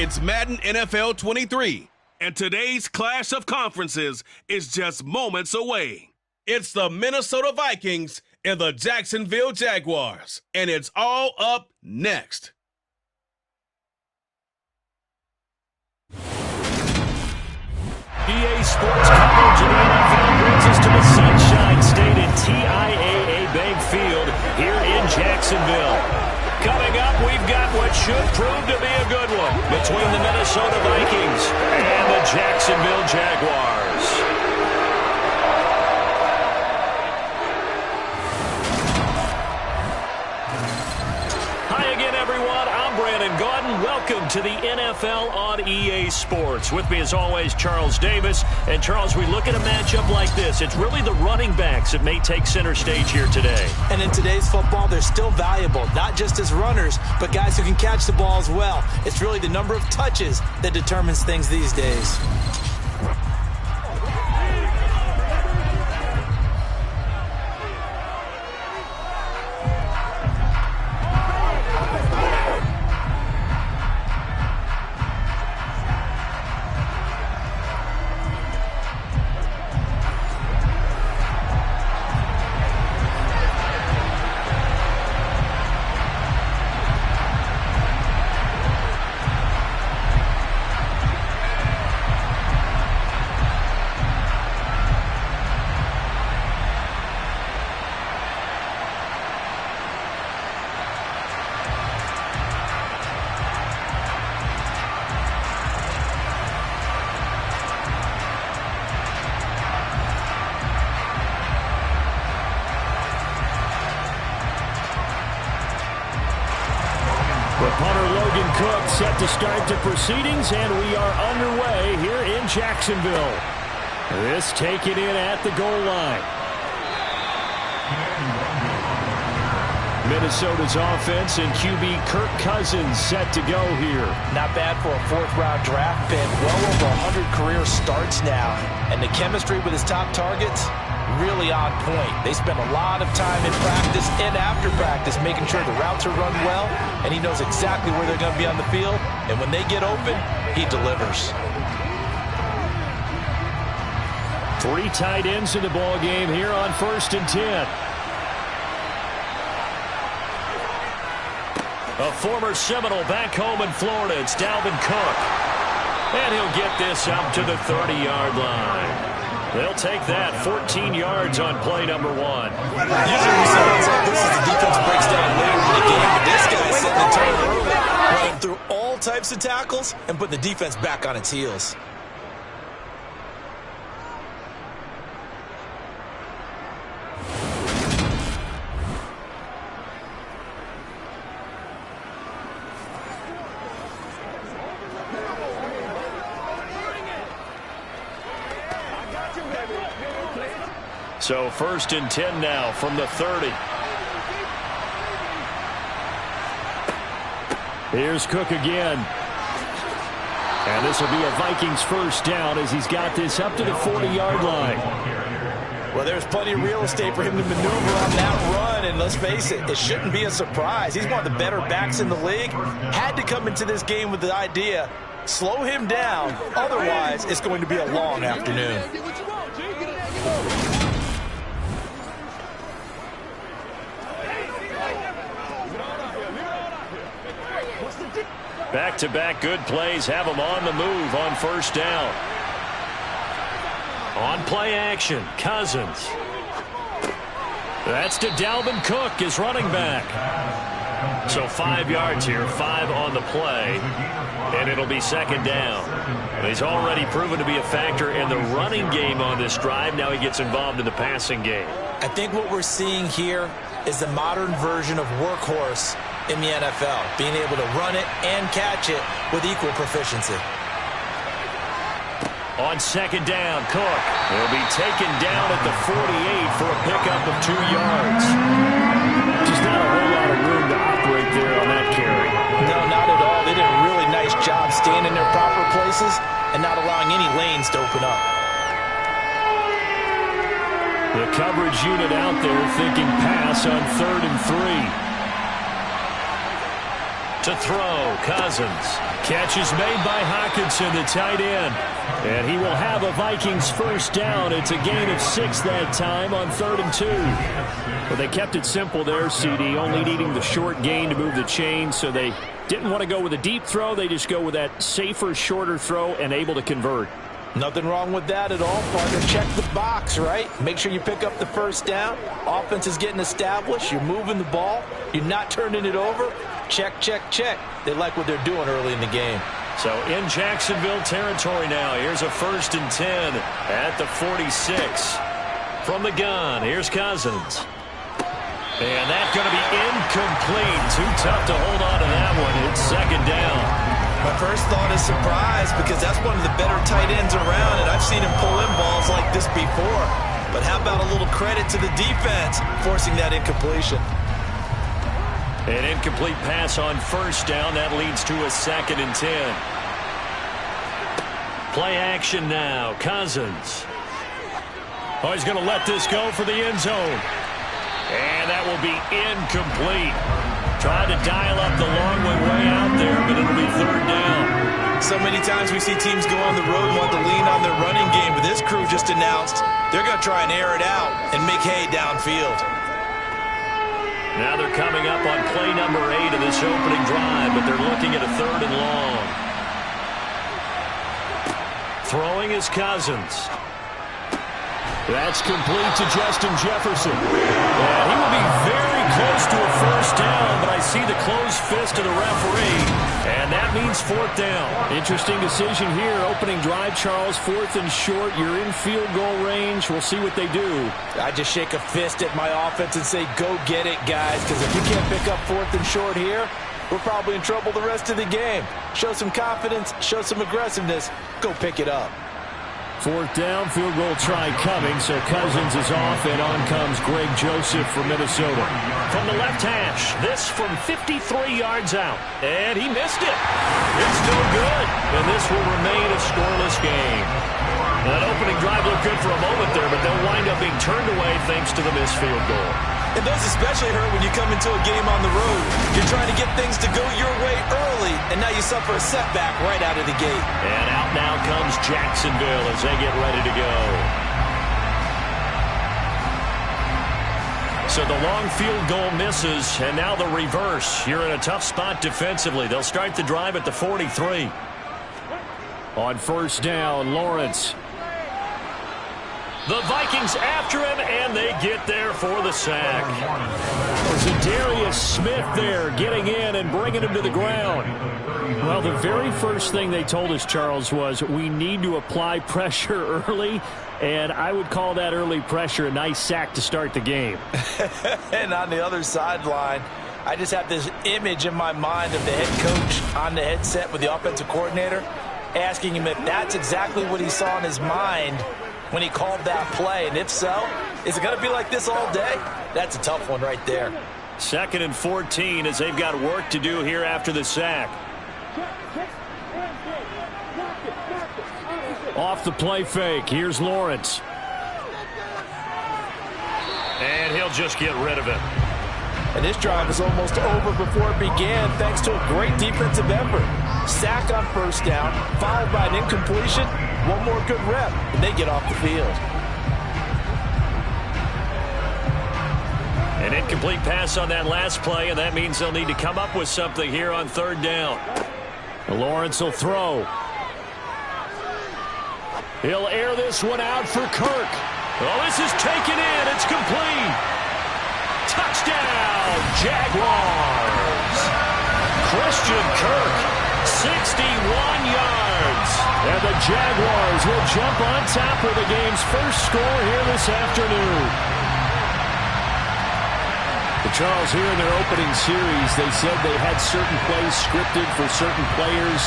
It's Madden NFL 23, and today's clash of conferences is just moments away. It's the Minnesota Vikings and the Jacksonville Jaguars, and it's all up next. EA Sports coverage of the NFL brings us to the Sunshine State at TIAA Bank Field here in Jacksonville. Coming up, we've got what should prove to be a good one between the Minnesota Vikings and the Jacksonville Jaguars. Welcome to the NFL on EA Sports. With me, as always, Charles Davis. And, Charles, we look at a matchup like this. It's really the running backs that may take center stage here today. And in today's football, they're still valuable, not just as runners, but guys who can catch the ball as well. It's really the number of touches that determines things these days. Set to start the proceedings, and we are underway here in Jacksonville. This taken in at the goal line. Minnesota's offense and QB Kirk Cousins set to go here. Not bad for a fourth-round draft pick. Well over 100 career starts now. And the chemistry with his top targets, really on point. They spend a lot of time in practice and after practice making sure the routes are run well, and he knows exactly where they're going to be on the field. And when they get open, he delivers. 3 tight ends in the ball game here on 1st and 10. A former Seminole back home in Florida. It's Dalvin Cook. And he'll get this up to the 30-yard line. They'll take that 14 yards on play number 1. Usually we say it's like this as the defense breaks down later in the game, but this guy's setting the tone early, running through all types of tackles and putting the defense back on its heels. So 1st and 10 now from the 30. Here's Cook again. And this will be a Vikings first down as he's got this up to the 40-yard line. Well, there's plenty of real estate for him to maneuver on that run, and let's face it, it shouldn't be a surprise. He's one of the better backs in the league. Had to come into this game with the idea, slow him down, otherwise it's going to be a long afternoon. Back-to-back good plays have him on the move on 1st down. On play action, Cousins. That's to Dalvin Cook, his running back. So 5 yards here, 5 on the play, and it'll be 2nd down. He's already proven to be a factor in the running game on this drive. Now he gets involved in the passing game. I think what we're seeing here is the modern version of workhorse in the NFL, being able to run it and catch it with equal proficiency. On 2nd down, Cook will be taken down at the 48 for a pickup of 2 yards. Just not a whole lot of room to operate there on that carry. No, not at all. They did a really nice job staying in their proper places and not allowing any lanes to open up. The coverage unit out there thinking pass on 3rd and 3. To throw, Cousins. Catch is made by Hockenson, the tight end. And he will have a Vikings first down. It's a gain of 6 that time on 3rd and 2. Well, they kept it simple there, CD, only needing the short gain to move the chain, so they didn't want to go with a deep throw. They just go with that safer, shorter throw and able to convert. Nothing wrong with that at all, partner. Check the box, right? Make sure you pick up the first down. Offense is getting established. You're moving the ball. You're not turning it over. Check, check, check. They like what they're doing early in the game. So in Jacksonville territory now. Here's a 1st and 10 at the 46. From the gun, here's Cousins. And that's going to be incomplete. Too tough to hold on to that one. It's 2nd down. My first thought is surprise because that's one of the better tight ends around, and I've seen him pull in balls like this before. But how about a little credit to the defense forcing that incompletion? An incomplete pass on 1st down. That leads to a 2nd and 10. Play action now. Cousins. Oh, he's going to let this go for the end zone. And that will be incomplete. Tried to dial up the long way out there, but it'll be 3rd down. So many times we see teams go on the road and want to lean on their running game, but this crew just announced they're going to try and air it out and make hay downfield. Now they're coming up on play number 8 of this opening drive, but they're looking at a 3rd and long. Throwing is Cousins. That's complete to Justin Jefferson. And he will be very close to a first down, but I see the closed fist of the referee, and that means 4th down. Interesting decision here. Opening drive, Charles, 4th and short. You're in field goal range. We'll see what they do. I just shake a fist at my offense and say, go get it, guys, because if you can't pick up 4th and short here, we're probably in trouble the rest of the game. Show some confidence, show some aggressiveness, go pick it up. 4th down, field goal try coming, so Cousins is off, and on comes Greg Joseph from Minnesota. From the left hash, this from 53 yards out, and he missed it. It's no good, and this will remain a scoreless game. That opening drive looked good for a moment there, but they'll wind up being turned away thanks to the missed field goal. And those especially hurt when you come into a game on the road. You're trying to get things to go your way early, and now you suffer a setback right out of the gate. And out now comes Jacksonville as they get ready to go. So the long field goal misses, and now the reverse. You're in a tough spot defensively. They'll start the drive at the 43. On 1st down, Lawrence. The Vikings after him, and they get there for the sack. Zadarius Smith there getting in and bringing him to the ground. Well, the very first thing they told us, Charles, was we need to apply pressure early, and I would call that early pressure a nice sack to start the game. And on the other sideline, I just have this image in my mind of the head coach on the headset with the offensive coordinator asking him if that's exactly what he saw in his mind when he called that play, and if so, is it going to be like this all day? That's a tough one right there. 2nd and 14 as they've got work to do here after the sack. Off the play fake, here's Lawrence. And he'll just get rid of it. And this drive is almost over before it began thanks to a great defensive effort. Sack on 1st down, followed by an incompletion. One more good rep, and they get off the field. An incomplete pass on that last play, and that means they'll need to come up with something here on 3rd down. Lawrence will throw. He'll air this one out for Kirk. Oh, this is taken in. It's complete. Touchdown, Jaguars. Christian Kirk, 61 yards. And the Jaguars will jump on top of the game's first score here this afternoon. Charles, here in their opening series, they said they had certain plays scripted for certain players.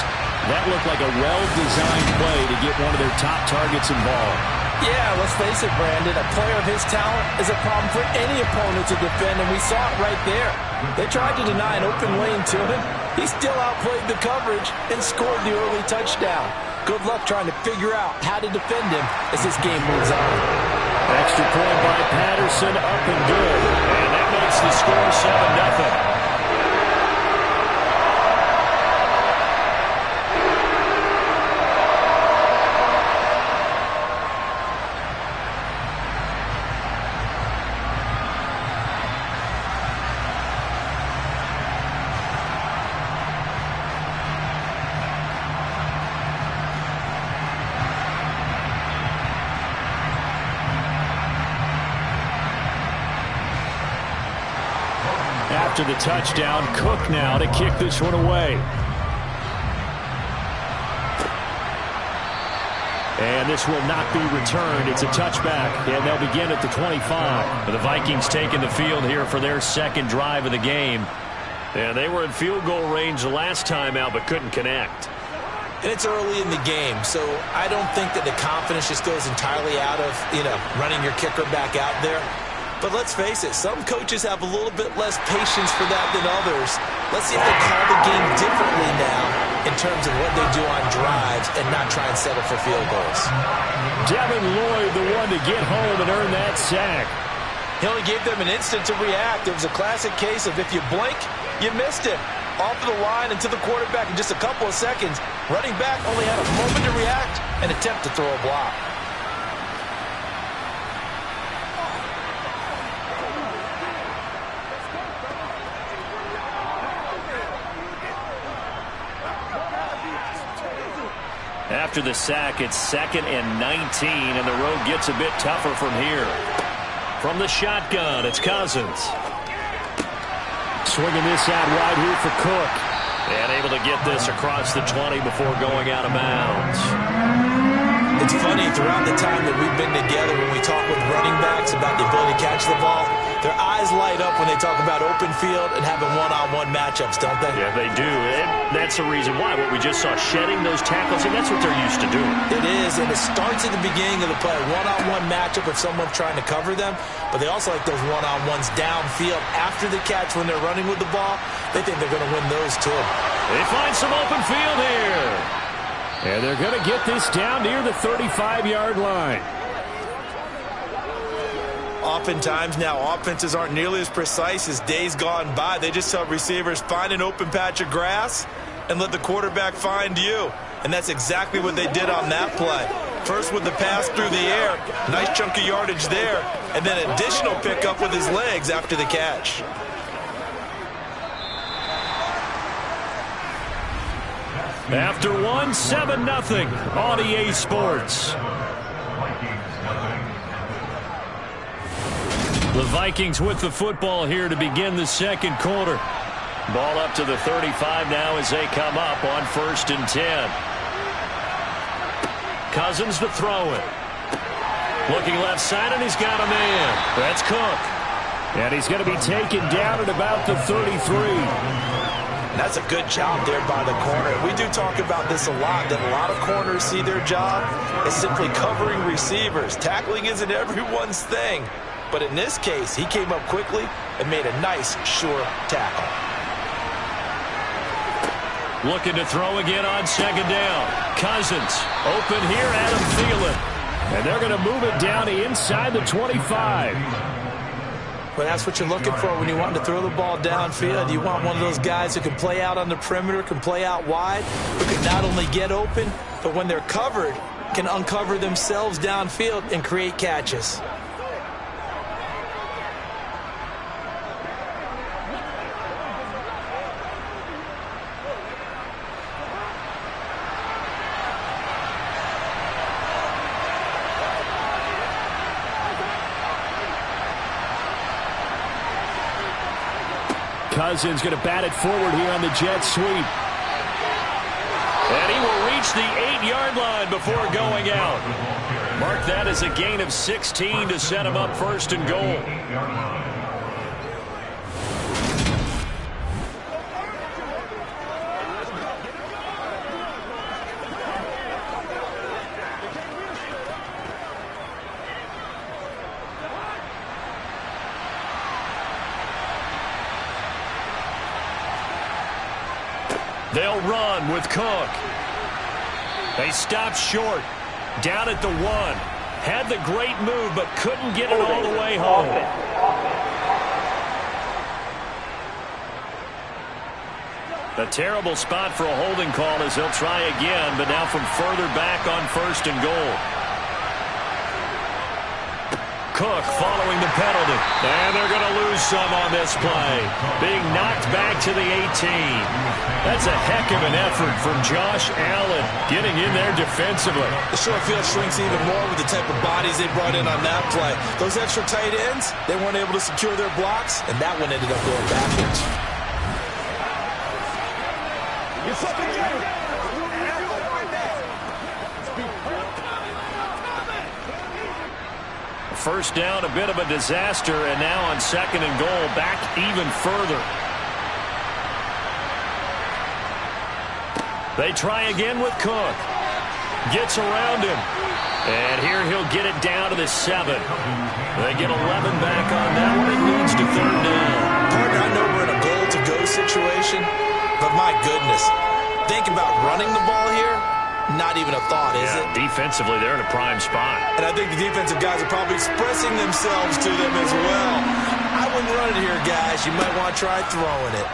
That looked like a well-designed play to get one of their top targets involved. Yeah, let's face it, Brandon. A player of his talent is a problem for any opponent to defend, and we saw it right there. They tried to deny an open lane to him. He still outplayed the coverage and scored the early touchdown. Good luck trying to figure out how to defend him as this game moves on. Extra point by Patterson, up and good. And that makes the score 7-0. After the touchdown, Cook now to kick this one away. And this will not be returned. It's a touchback, and they'll begin at the 25. The Vikings taking the field here for their second drive of the game. And they were in field goal range the last time out, but couldn't connect. And it's early in the game, so I don't think that the confidence just goes entirely out of, running your kicker back out there. But let's face it, some coaches have a little bit less patience for that than others. Let's see if they call the game differently now in terms of what they do on drives and not try and settle for field goals. Devin Lloyd, the one to get home and earn that sack. He only gave them an instant to react. It was a classic case of if you blink, you missed it. Off of the line and to the quarterback in just a couple of seconds. Running back only had a moment to react and attempt to throw a block. After the sack, it's 2nd and 19, and the road gets a bit tougher from here. From the shotgun, it's Cousins. Swinging this out wide here for Cook. And able to get this across the 20 before going out of bounds. It's funny, throughout the time that we've been together, when we talk with running backs about the ability to catch the ball, their eyes light up when they talk about open field and having one-on-one matchups, don't they? Yeah, they do. And that's the reason why. What we just saw, shedding those tackles, and that's what they're used to doing. It is, and it starts at the beginning of the play. One-on-one matchup if someone's trying to cover them, but they also like those one-on-ones downfield after the catch when they're running with the ball. They think they're going to win those too. They find some open field here. And they're going to get this down near the 35-yard line. Oftentimes now, offenses aren't nearly as precise as days gone by. They just tell receivers, find an open patch of grass and let the quarterback find you. And that's exactly what they did on that play. First with the pass through the air, nice chunk of yardage there, and then additional pickup with his legs after the catch. After one, 7-0 on EA Sports. The Vikings with the football here to begin the second quarter. Ball up to the 35 now as they come up on 1st and 10. Cousins to throw it. Looking left side, and he's got a man. That's Cook. And he's going to be taken down at about the 33. That's a good job there by the corner. We do talk about this a lot, that a lot of corners see their job as simply covering receivers. Tackling isn't everyone's thing. But in this case, he came up quickly and made a nice, sure tackle. Looking to throw again on 2nd down. Cousins open here, Adam Thielen. And they're going to move it down to inside the 25. Well, that's what you're looking for when you want to throw the ball downfield. You want one of those guys who can play out on the perimeter, can play out wide, who can not only get open, but when they're covered, can uncover themselves downfield and create catches. Cousins going to bat it forward here on the jet sweep. And he will reach the 8-yard line before going out. Mark that as a gain of 16 to set him up 1st and goal. They'll run with Cook. They stop short. Down at the 1. Had the great move, but couldn't get it all the way home. A terrible spot for a holding call as they'll try again, but now from further back on 1st and goal. Cook following the penalty. And they're going to lose some on this play. Being knocked back to the 18. That's a heck of an effort from Josh Allen getting in there defensively. The short field shrinks even more with the type of bodies they brought in on that play. Those extra tight ends, they weren't able to secure their blocks, and that one ended up going backwards. First down, a bit of a disaster, and now on 2nd and goal, back even further. They try again with Cook. Gets around him. And here he'll get it down to the 7. They get 11 back on that one. It leads to 3rd down. Partner, I know we're in a goal-to-go situation, but my goodness, think about running the ball here. Not even a thought, is it? Defensively, they're in a prime spot. And I think the defensive guys are probably expressing themselves to them as well. I wouldn't run it here, guys. You might want to try throwing it.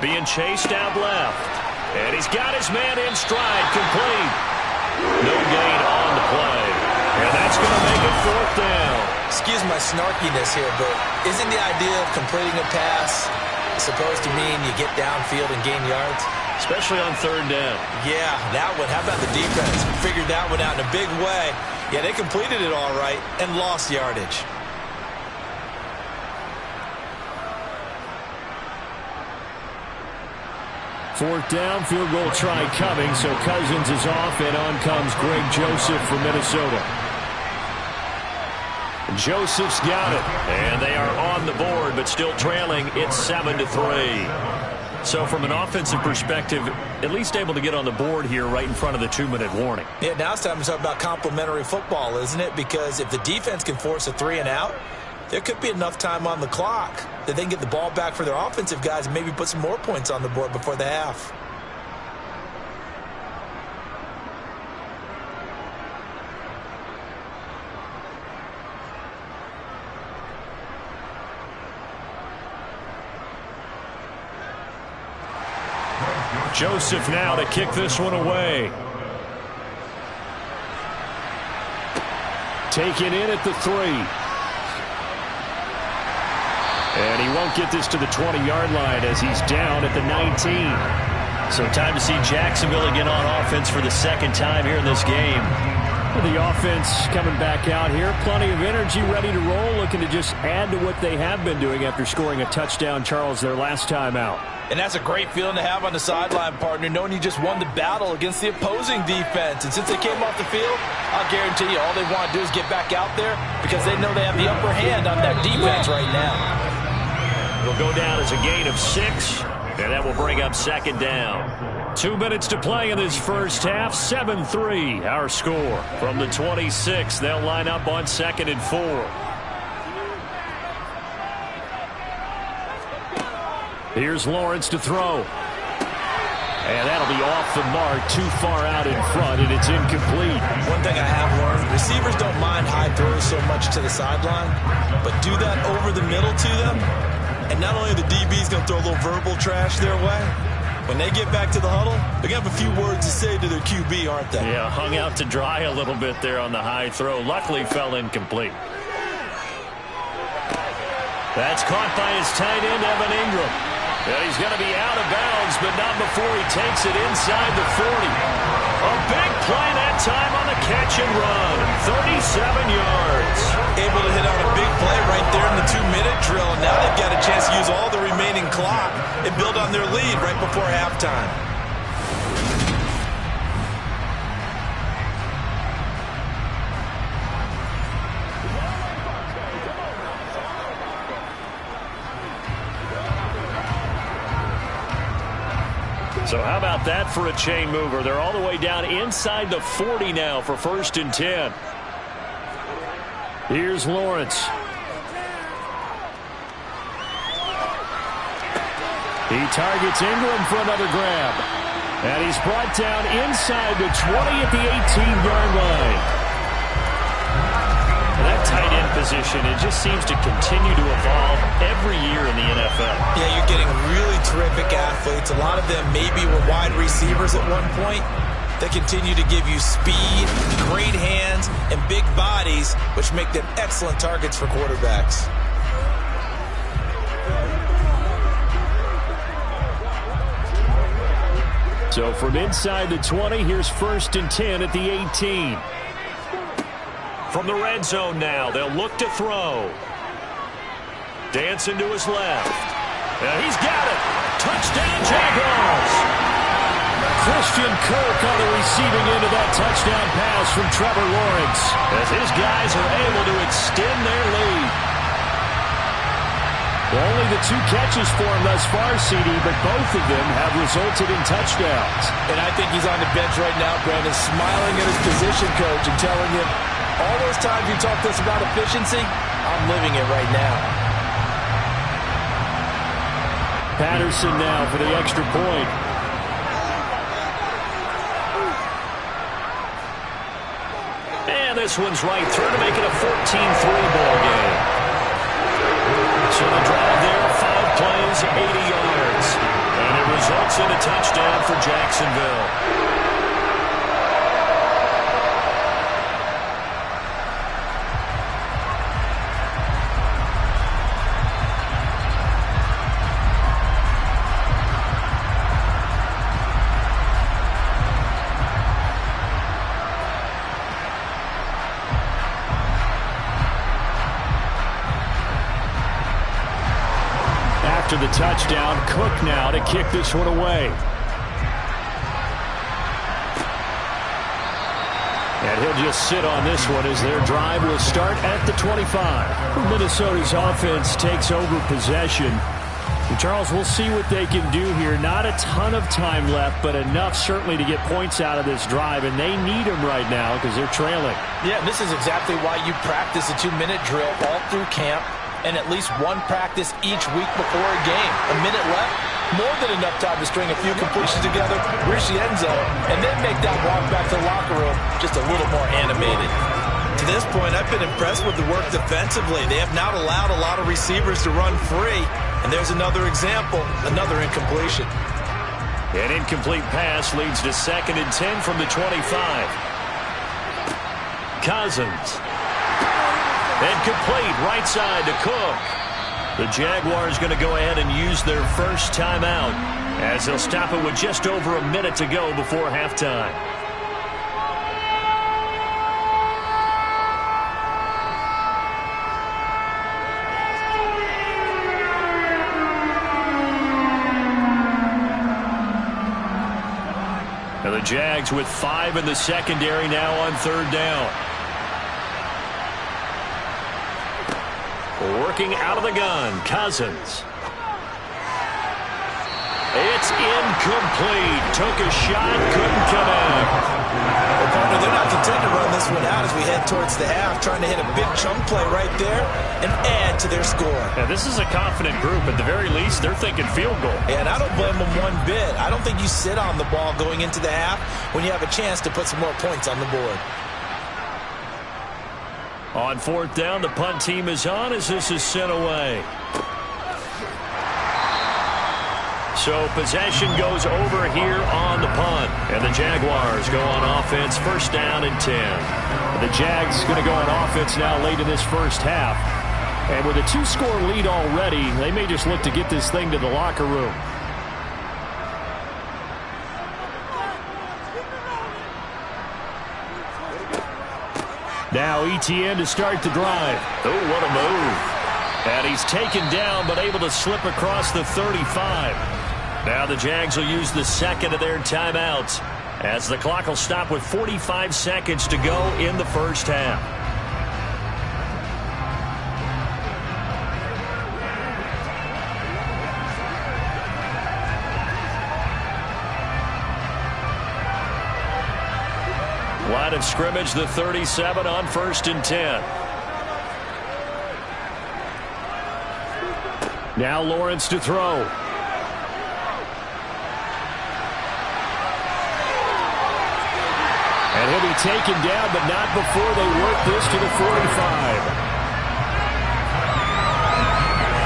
Being chased out left. And he's got his man in stride, complete. No gain on the play. And that's going to make it 4th down. Excuse my snarkiness here, but isn't the idea of completing a pass supposed to mean you get downfield and gain yards? Especially on 3rd down. Yeah, that one. How about the defense? Figured that one out in a big way. Yeah, they completed it all right and lost yardage. Fourth down, field goal try coming, so Cousins is off, and on comes Greg Joseph for Minnesota. Joseph's got it, and they are on the board, but still trailing. It's 7-3. So from an offensive perspective, at least able to get on the board here right in front of the 2-minute warning. Yeah, now it's time to talk about complementary football, isn't it? Because if the defense can force a 3-and-out, there could be enough time on the clock that they can get the ball back for their offensive guys and maybe put some more points on the board before the half. Joseph now to kick this one away. Taken in at the 3. And he won't get this to the 20-yard line as he's down at the 19. So time to see Jacksonville again on offense for the 2nd time here in this game. The offense coming back out here. Plenty of energy, ready to roll, looking to just add to what they have been doing after scoring a touchdown, Charles, their last time out. And that's a great feeling to have on the sideline, partner, knowing you just won the battle against the opposing defense. And since they came off the field, I'll guarantee you all they want to do is get back out there because they know they have the upper hand on that defense right now. It'll go down as a gain of 6, and that will bring up 2nd down. 2 minutes to play in this first half. 7-3, our score. From the 26, they'll line up on 2nd and 4. Here's Lawrence to throw. And that'll be off the mark, too far out in front, and it's incomplete. One thing I have learned, receivers don't mind high throws so much to the sideline, but do that over the middle to them, and not only are the DBs going to throw a little verbal trash their way, when they get back to the huddle, they're going to have a few words to say to their QB, aren't they? Yeah, hung out to dry a little bit there on the high throw. Luckily fell incomplete. That's caught by his tight end, Evan Ingram. And he's going to be out of bounds, but not before he takes it inside the 40. A big play that time on the catch and run. 37 yards. Able to hit on a big play right there in the 2-minute drill. And now they've got a chance to use all the remaining clock and build on their lead right before halftime. So how about that for a chain mover? They're all the way down inside the 40 now for 1st and 10. Here's Lawrence. He targets Ingram for another grab. And he's brought down inside the 20 at the 18-yard line. And that tight end position, it just seems to continue to evolve every year in the NFL. Yeah, you're getting really terrific athletes. A lot of them maybe were wide receivers at one point. They continue to give you speed, great hands, and big bodies, which make them excellent targets for quarterbacks. So from inside the 20, here's 1st and 10 at the 18. From the red zone now, they'll look to throw. Dancing to his left. And he's got it. Touchdown, Jaguars. Christian Kirk on the receiving end of that touchdown pass from Trevor Lawrence, as his guys are able to extend their lead. Only the 2 catches for him thus far, CD, but both of them have resulted in touchdowns. And I think he's on the bench right now, Brandon, smiling at his position coach and telling him, all those times you talked to us about efficiency, I'm living it right now. Patterson now for the extra point. And this one's right through to make it a 14-3 ball game. So the drive there, 5 plays, 80 yards. And it results in a touchdown for Jacksonville. After the touchdown, Cook now to kick this one away. And he'll just sit on this one as their drive will start at the 25. Minnesota's offense takes over possession. And Charles, we'll see what they can do here. Not a ton of time left, but enough certainly to get points out of this drive, and they need them right now because they're trailing. Yeah, this is exactly why you practice a 2-minute drill all through camp, and at least one practice each week before a game. A minute left, more than enough time to string a few completions together, reach the end zone, and then make that walk back to the locker room just a little more animated. To this point, I've been impressed with the work defensively. They have not allowed a lot of receivers to run free, and there's another example, another incompletion. An incomplete pass leads to 2nd and 10 from the 25. Cousins. And complete right side to Cook. The Jaguars going to go ahead and use their first timeout as they'll stop it with just over a minute to go before halftime. Now the Jags with 5 in the secondary now on 3rd down. Working out of the gun, Cousins. It's incomplete. Took a shot, couldn't connect. Well, partner, they're not content to run this one out as we head towards the half, trying to hit a big chunk play right there and add to their score. Now, this is a confident group. At the very least, they're thinking field goal. And I don't blame them one bit. I don't think you sit on the ball going into the half when you have a chance to put some more points on the board. On 4th down, the punt team is on as this is sent away. So possession goes over here on the punt. And the Jaguars go on offense, 1st down and 10. The Jags going to go on offense now late in this first half. And with a 2-score lead already, they may just look to get this thing to the locker room. Now Etienne to start the drive. Oh, what a move. And he's taken down but able to slip across the 35. Now the Jags will use the 2nd of their timeouts as the clock will stop with 45 seconds to go in the first half. Line of scrimmage, the 37 on 1st and 10. Now Lawrence to throw. And he'll be taken down, but not before they work this to the 45.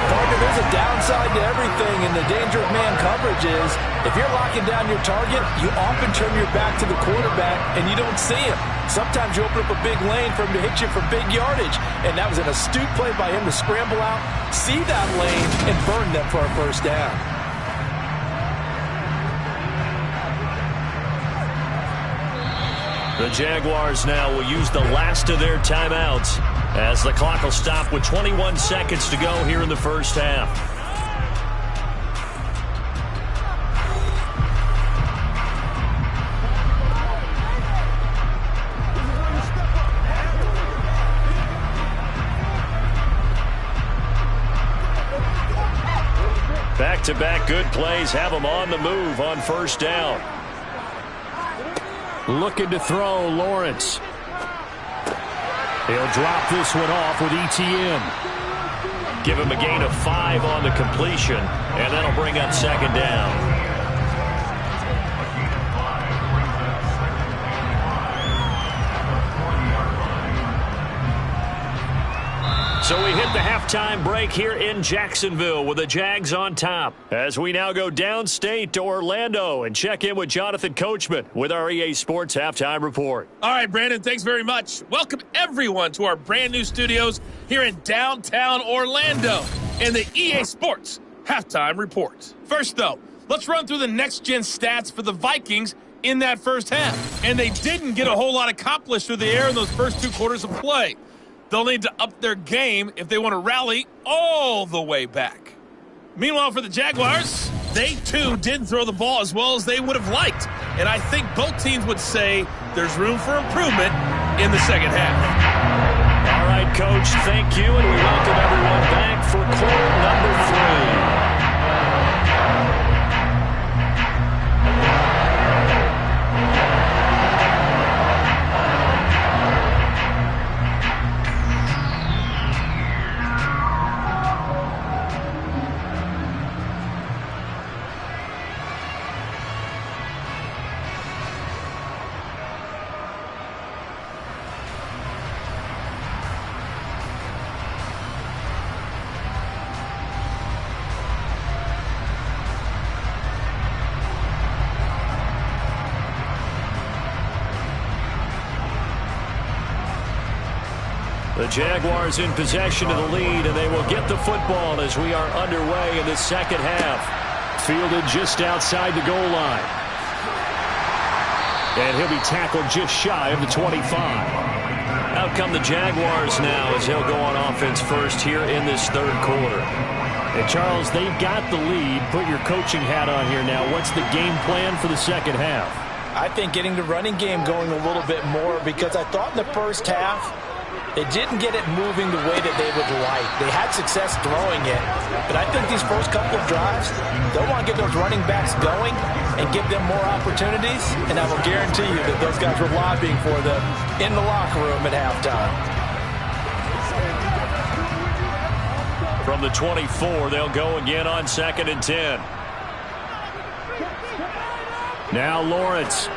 Partner, there's a downside to everything in the danger of man coverage is if you're locking down your target, you often turn your back to the quarterback and you don't see him. Sometimes you open up a big lane for him to hit you for big yardage, and that was an astute play by him to scramble out, see that lane, and burn them for a first down. The Jaguars now will use the last of their timeouts as the clock will stop with 21 seconds to go here in the first half. Back-to-back good plays have them on the move on first down. Looking to throw, Lawrence. He'll drop this one off with ETN. Give him a gain of 5 on the completion, and that'll bring up second down. So we hit the halftime break here in Jacksonville with the Jags on top. As we now go downstate to Orlando and check in with Jonathan Coachman with our EA Sports Halftime Report. All right, Brandon, thanks very much. Welcome everyone to our brand new studios here in downtown Orlando in the EA Sports Halftime Report. First, though, let's run through the next-gen stats for the Vikings in that first half. And they didn't get a whole lot accomplished through the air in those first 2 quarters of play. They'll need to up their game if they want to rally all the way back. Meanwhile, for the Jaguars, they too didn't throw the ball as well as they would have liked. And I think both teams would say there's room for improvement in the second half. All right, Coach, thank you, and we welcome everyone back for quarter number 3. The Jaguars in possession of the lead, and they will get the football as we are underway in the second half. Fielded just outside the goal line. And he'll be tackled just shy of the 25. Out come the Jaguars now as they'll go on offense first here in this third quarter. And Charles, they've got the lead. Put your coaching hat on here now. What's the game plan for the second half? I think getting the running game going a little bit more, because I thought in the first half they didn't get it moving the way that they would like. They had success throwing it, but I think these first couple of drives, they'll want to get those running backs going and give them more opportunities, and I will guarantee you that those guys were lobbying for them in the locker room at halftime. From the 24, they'll go again on 2nd and 10. Now Lawrence.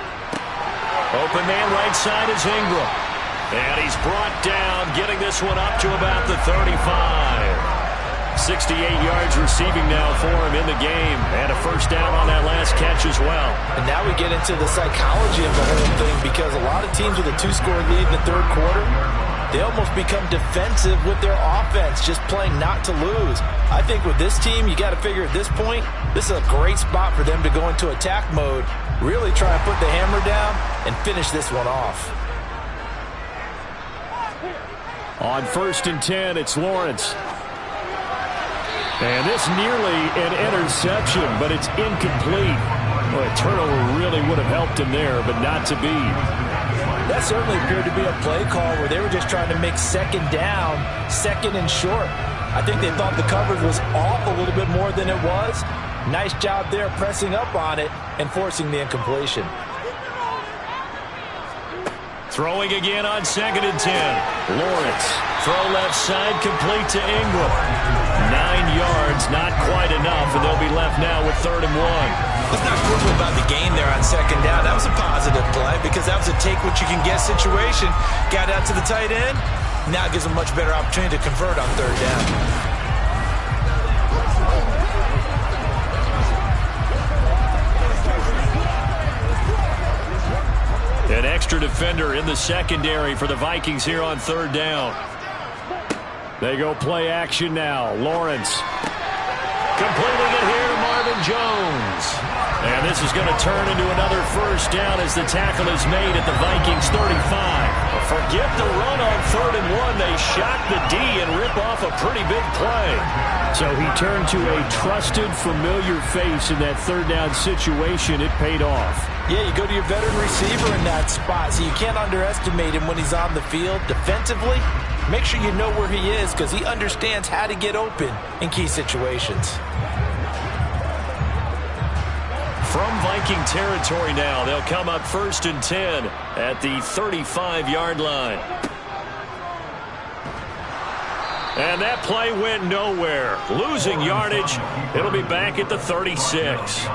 Open man right side is Ingram. And he's brought down, getting this one up to about the 35. 68 yards receiving now for him in the game. And a first down on that last catch as well. And now we get into the psychology of the whole thing, because a lot of teams with a 2-score lead in the third quarter, they almost become defensive with their offense, just playing not to lose. I think with this team, you got to figure at this point, this is a great spot for them to go into attack mode, really try and put the hammer down and finish this one off. On 1st and 10, it's Lawrence. And this nearly an interception, but it's incomplete. Well, a turnover really would have helped him there, but not to be. That certainly appeared to be a play call where they were just trying to make second down, second and short. I think they thought the coverage was off a little bit more than it was. Nice job there pressing up on it and forcing the incompletion. Throwing again on 2nd and 10. Lawrence. Throw left side, complete to Ingram. 9 yards, not quite enough, and they'll be left now with 3rd and 1. Let's not quibble about the gain there on second down. That was a positive play because that was a take-what-you-can-get situation. Got out to the tight end. Now it gives them a much better opportunity to convert on 3rd down. An extra defender in the secondary for the Vikings here on third down. They go play action now. Lawrence completing it here to Marvin Jones. And this is going to turn into another first down as the tackle is made at the Vikings 35. Forget the run on 3rd and 1. They shock the D and rip off a pretty big play. So he turned to a trusted, familiar face in that third down situation. It paid off. Yeah, you go to your veteran receiver in that spot, so you can't underestimate him when he's on the field. Defensively, make sure you know where he is because he understands how to get open in key situations. From Viking territory now, they'll come up 1st and 10 at the 35-yard line. And that play went nowhere. Losing yardage, it'll be back at the 36.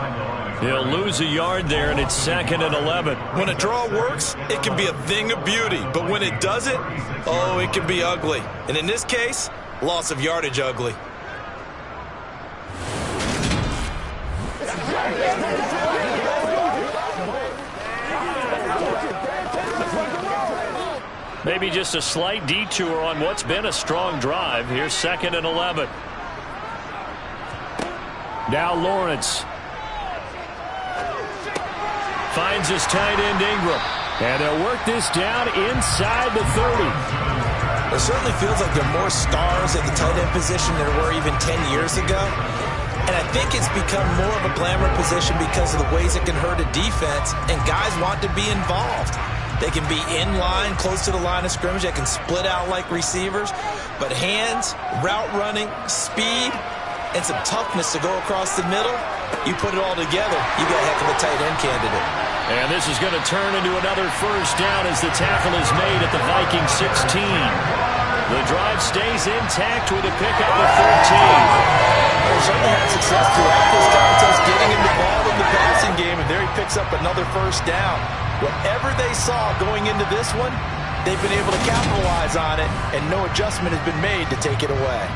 He'll lose a yard there, and it's 2nd and 11. When a draw works, it can be a thing of beauty. But when it doesn't, oh, it can be ugly. And in this case, loss of yardage ugly. Maybe just a slight detour on what's been a strong drive. Here's 2nd and 11. Now Lawrence finds his tight end Ingram. And they'll work this down inside the 30. It certainly feels like there are more stars at the tight end position than there were even 10 years ago. And I think it's become more of a glamour position because of the ways it can hurt a defense, and guys want to be involved. They can be in line, close to the line of scrimmage. They can split out like receivers. But hands, route running, speed, and some toughness to go across the middle, you put it all together, you got a heck of a tight end candidate. And this is going to turn into another first down as the tackle is made at the Vikings 16. The drive stays intact with a pickup of 13. Well, certainly had success throughout this contest, getting him the ball in the passing game, and there he picks up another first down. Whatever they saw going into this one, they've been able to capitalize on it, and no adjustment has been made to take it away.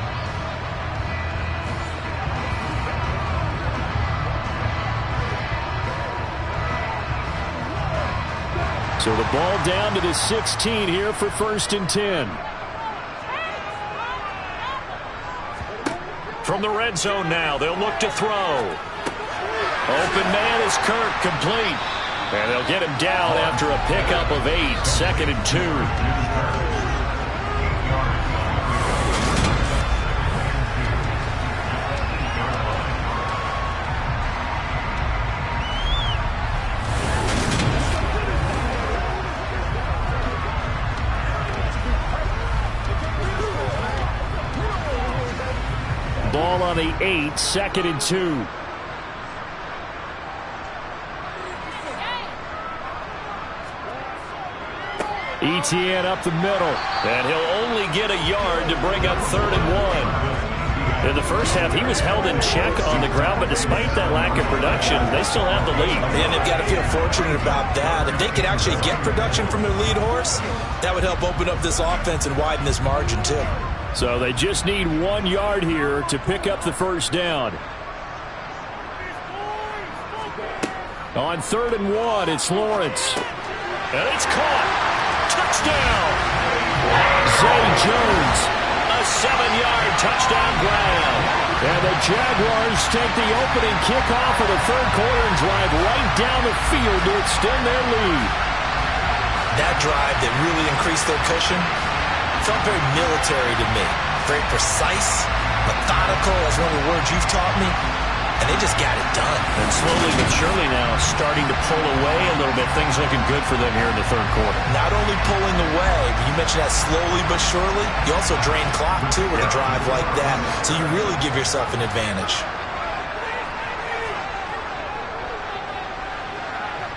So the ball down to the 16 here for 1st and 10. From the red zone now, they'll look to throw. Open man is Kirk, complete. And they'll get him down after a pickup of 8, 2nd and 2. Ball on the 8, 2nd and 2. Etienne up the middle, and he'll only get a yard to bring up 3rd and 1. In the first half, he was held in check on the ground, but despite that lack of production, they still have the lead. And they've got to feel fortunate about that. If they could actually get production from their lead horse, that would help open up this offense and widen this margin too. So they just need 1 yard here to pick up the first down. On 3rd and 1, it's Lawrence. And it's caught. Touchdown! Zay Jones, a 7-yard touchdown grab. And the Jaguars take the opening kickoff of the third quarter and drive right down the field to extend their lead. That drive that really increased their cushion felt very military to me. Very precise, methodical, as one of the words you've taught me. And they just got it done. And slowly but surely now starting to pull away a little bit. Things looking good for them here in the third quarter. Not only pulling away, but you mentioned that slowly but surely. You also drain clock, too, with a drive like that. So you really give yourself an advantage.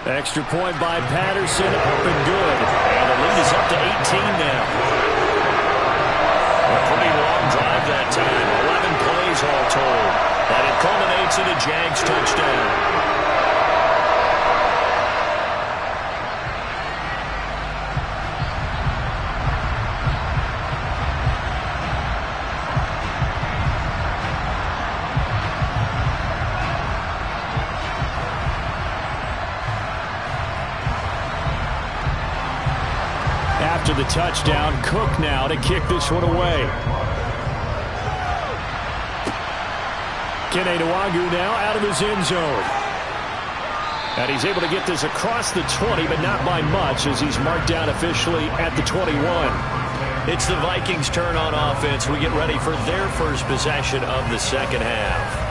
Extra point by Patterson, up and good. And the lead is up to 18 now. A pretty long drive that time. 11 plays all told. And it culminates in a Jags touchdown. to the touchdown. Cook now to kick this one away. Kene Nwangwu now out of his end zone. And he's able to get this across the 20, but not by much, as he's marked down officially at the 21. It's the Vikings' turn on offense. We get ready for their first possession of the second half.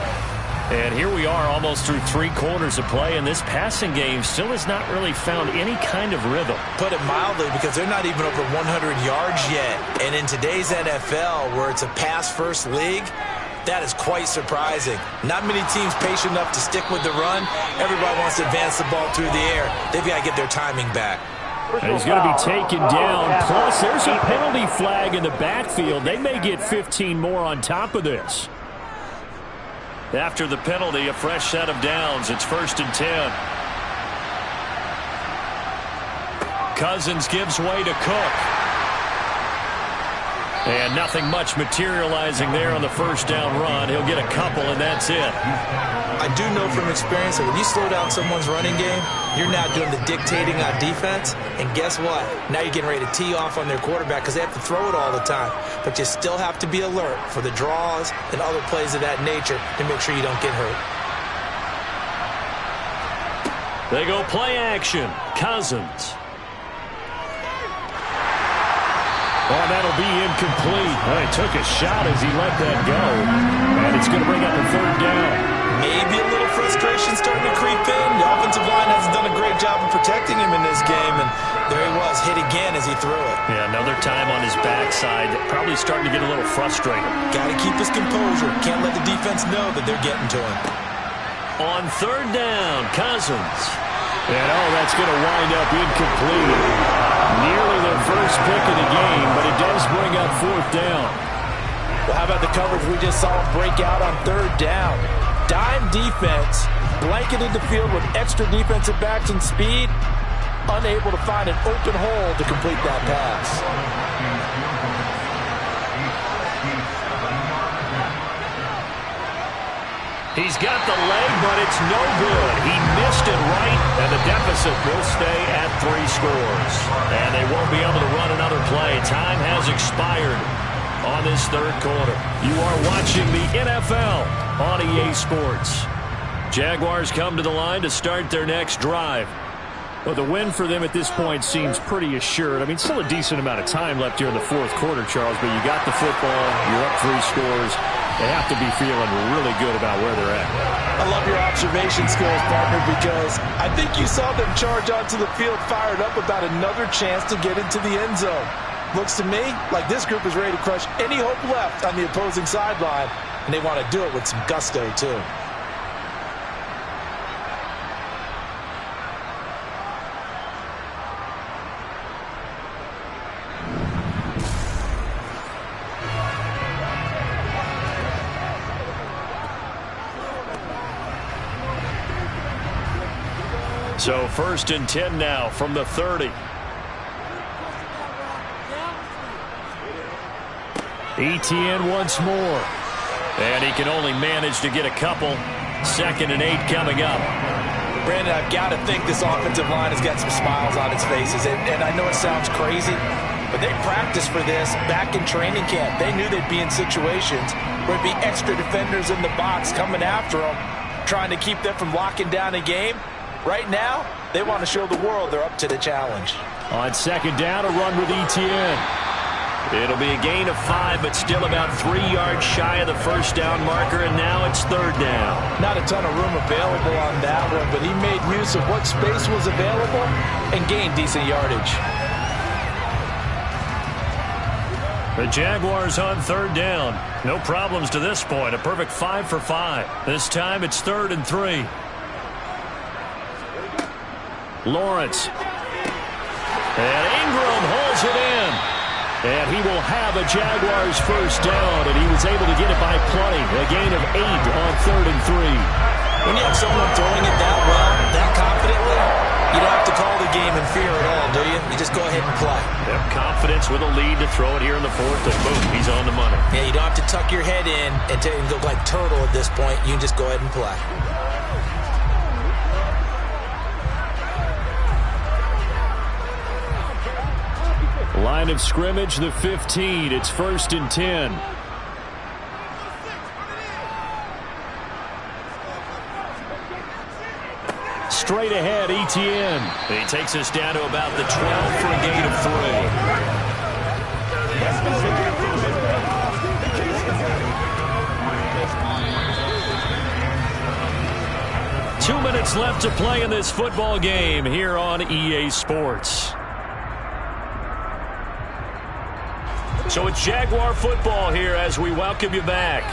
And here we are almost through 3 quarters of play, and this passing game still has not really found any kind of rhythm. Put it mildly, because they're not even over 100 yards yet. And in today's NFL, where it's a pass-first league, that is quite surprising. Not many teams patient enough to stick with the run. Everybody wants to advance the ball through the air. They've got to get their timing back. And he's going to be taken down. Plus, there's a penalty flag in the backfield. They may get 15 more on top of this. After the penalty, a fresh set of downs. It's 1st and 10. Cousins gives way to Cook. And nothing much materializing there on the first down run. He'll get a couple, and that's it. I do know from experience that when you slow down someone's running game, you're now doing the dictating on defense. And guess what? Now you're getting ready to tee off on their quarterback because they have to throw it all the time. But you still have to be alert for the draws and other plays of that nature to make sure you don't get hurt. They go play action. Cousins. Oh, that'll be incomplete. Well, he took a shot as he let that go. And it's going to bring up a 3rd down. Maybe a little frustration starting to creep in. The offensive line hasn't done a great job of protecting him in this game. And there he was, hit again as he threw it. Yeah, another time on his backside. Probably starting to get a little frustrated. Got to keep his composure. Can't let the defense know that they're getting to him. On 3rd down, Cousins. And, oh, that's going to wind up incomplete. Nearly their first pick of the game, but it does bring up 4th down. Well, how about the coverage we just saw him break out on 3rd down? Dime defense, blanketed the field with extra defensive backs and speed, unable to find an open hole to complete that pass. He's got the leg, but it's no good. He missed it right, and the deficit will stay at 3 scores. And they won't be able to run another play. Time has expired on this 3rd quarter. You are watching the NFL on EA Sports. Jaguars come to the line to start their next drive. Well, the win for them at this point seems pretty assured. I mean, still a decent amount of time left here in the 4th quarter, Charles, but you got the football, you're up 3 scores. They have to be feeling really good about where they're at. I love your observation skills, partner, because I think you saw them charge onto the field fired up about another chance to get into the end zone. Looks to me like this group is ready to crush any hope left on the opposing sideline, and they want to do it with some gusto, too. So 1st and 10 now from the 30. Etienne once more. And he can only manage to get a couple. 2nd and 8 coming up. Brandon, I've got to think this offensive line has got some smiles on its faces. And I know it sounds crazy, but they practiced for this back in training camp. They knew they'd be in situations where it'd be extra defenders in the box coming after them, trying to keep them from locking down a game. Right now, they want to show the world they're up to the challenge. On 2nd down, a run with Etienne. It'll be a gain of 5, but still about 3 yards shy of the 1st down marker, and now it's 3rd down. Not a ton of room available on that one, but he made use of what space was available and gained decent yardage. The Jaguars on 3rd down. No problems to this point. A perfect 5 for 5. This time it's 3rd and 3. Lawrence. And Ingram holds it in. And he will have a Jaguars first down, and he was able to get it by plenty. A gain of 8 on 3rd and 3. When you have someone throwing it that well, that confidently, you don't have to call the game in fear at all, do you? You just go ahead and play. Yep, confidence with a lead to throw it here in the 4th, and boom, he's on the money. Yeah, you don't have to tuck your head in and go like turtle at this point. You can just go ahead and play. Line of scrimmage, the 15. It's 1st and 10. Straight ahead, Etienne. He takes us down to about the 12 for a gain of 3. 2 minutes left to play in this football game here on EA Sports. So it's Jaguar football here as we welcome you back.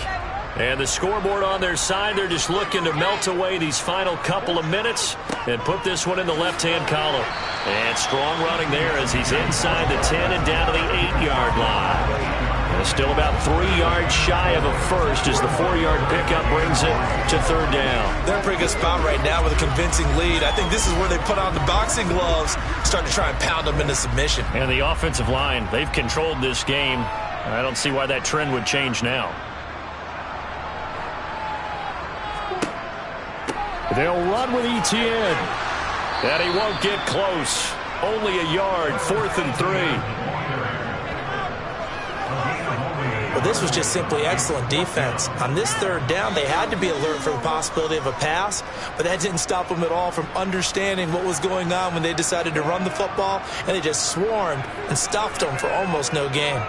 And the scoreboard on their side, they're just looking to melt away these final couple of minutes and put this one in the left-hand column. And strong running there as he's inside the 10 and down to the 8-yard line. And still about 3 yards shy of a first as the 4-yard pickup brings it to 3rd down. They're in a pretty good spot right now with a convincing lead. I think this is where they put on the boxing gloves, start to try and pound them into submission. And the offensive line, they've controlled this game. I don't see why that trend would change now. They'll run with Etienne. And he won't get close. Only a yard, 4th and 3. Well, this was just simply excellent defense. On this 3rd down, they had to be alert for the possibility of a pass, but that didn't stop them at all from understanding what was going on when they decided to run the football, and they just swarmed and stuffed them for almost no gain.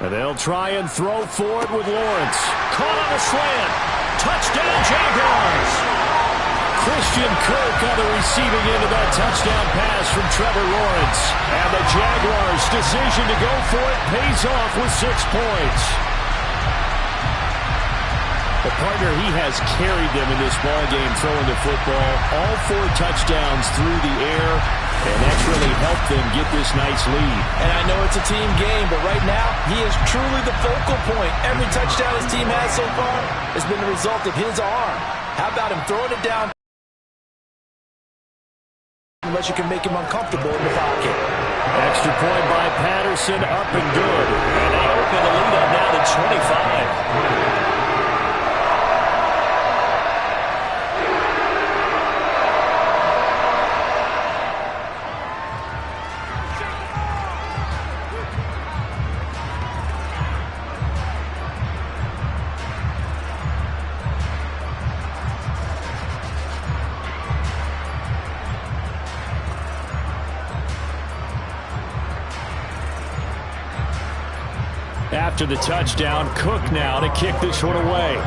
And they'll try and throw forward with Lawrence. Caught on a slant. Touchdown, Jaguars. Christian Kirk on the receiving end of that touchdown pass from Trevor Lawrence. And the Jaguars' decision to go for it pays off with 6 points. The partner, he has carried them in this ballgame throwing the football. All 4 touchdowns through the air. And that's really helped them get this nice lead. And I know it's a team game, but right now, he is truly the focal point. Every touchdown his team has so far has been the result of his arm. How about him throwing it down? Unless you can make him uncomfortable in the pocket. Extra point by Patterson, up and good. And they open the lead up now to 25. After the touchdown, Cook now to kick this one away.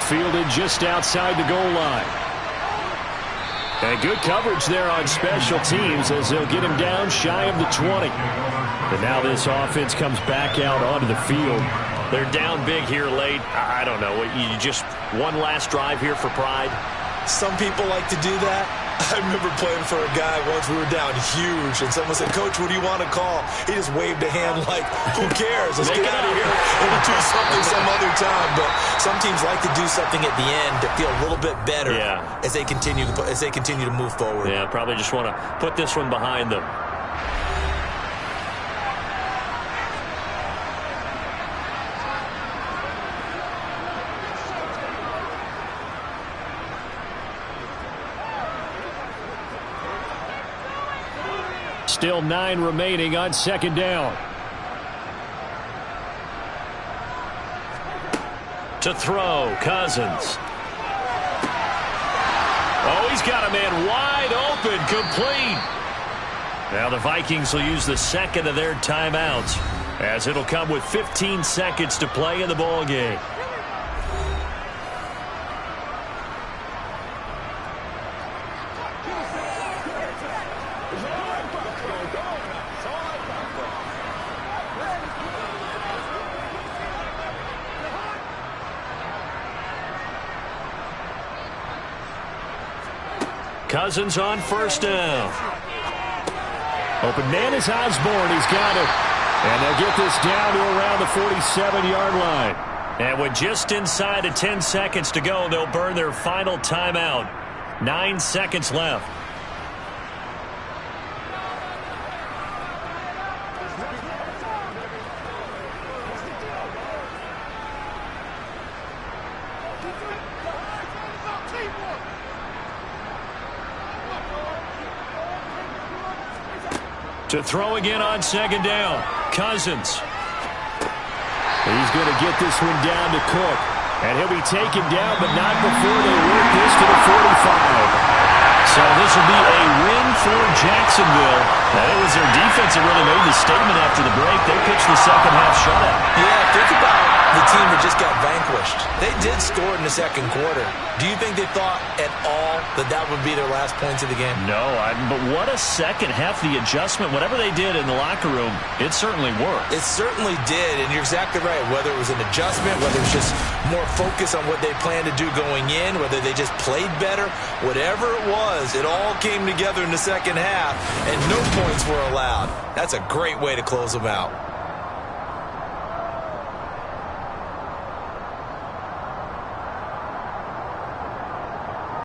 Fielded just outside the goal line. And good coverage there on special teams as they'll get him down shy of the 20. But now this offense comes back out onto the field. They're down big here late. I don't know. You just one last drive here for pride. Some people like to do that. I remember playing for a guy once. We were down huge, and someone said, "Coach, what do you want to call?" He just waved a hand like, "Who cares? Let's get out of here and we'll do something some other time." But some teams like to do something at the end to feel a little bit better as they continue to move forward. Yeah, probably just want to put this one behind them. Still 9 remaining on 2nd down. To throw, Cousins. Oh, he's got a man wide open, complete. Now the Vikings will use the 2nd of their timeouts as it'll come with 15 seconds to play in the ball game. Cousins on 1st down. Open man is Osborne. He's got it. And they'll get this down to around the 47-yard line. And with just inside of 10 seconds to go, they'll burn their final timeout. 9 seconds left. To throw again on second down. Cousins. He's going to get this one down to Cook. And he'll be taken down, but not before they work this to the 45. So this will be a win for Jacksonville. And it was their defense that really made the statement after the break. They pitched the second half shutout. Yeah, think about the team that just got vanquished. They did score in the second quarter. Do you think they thought at all that that would be their last points of the game? No, but what a second half. The adjustment, whatever they did in the locker room, it certainly worked. It certainly did, and you're exactly right. Whether it was an adjustment, whether it was just more focus on what they planned to do going in, whether they just played better, whatever it was, it all came together in the second half, and no points were allowed. That's a great way to close them out.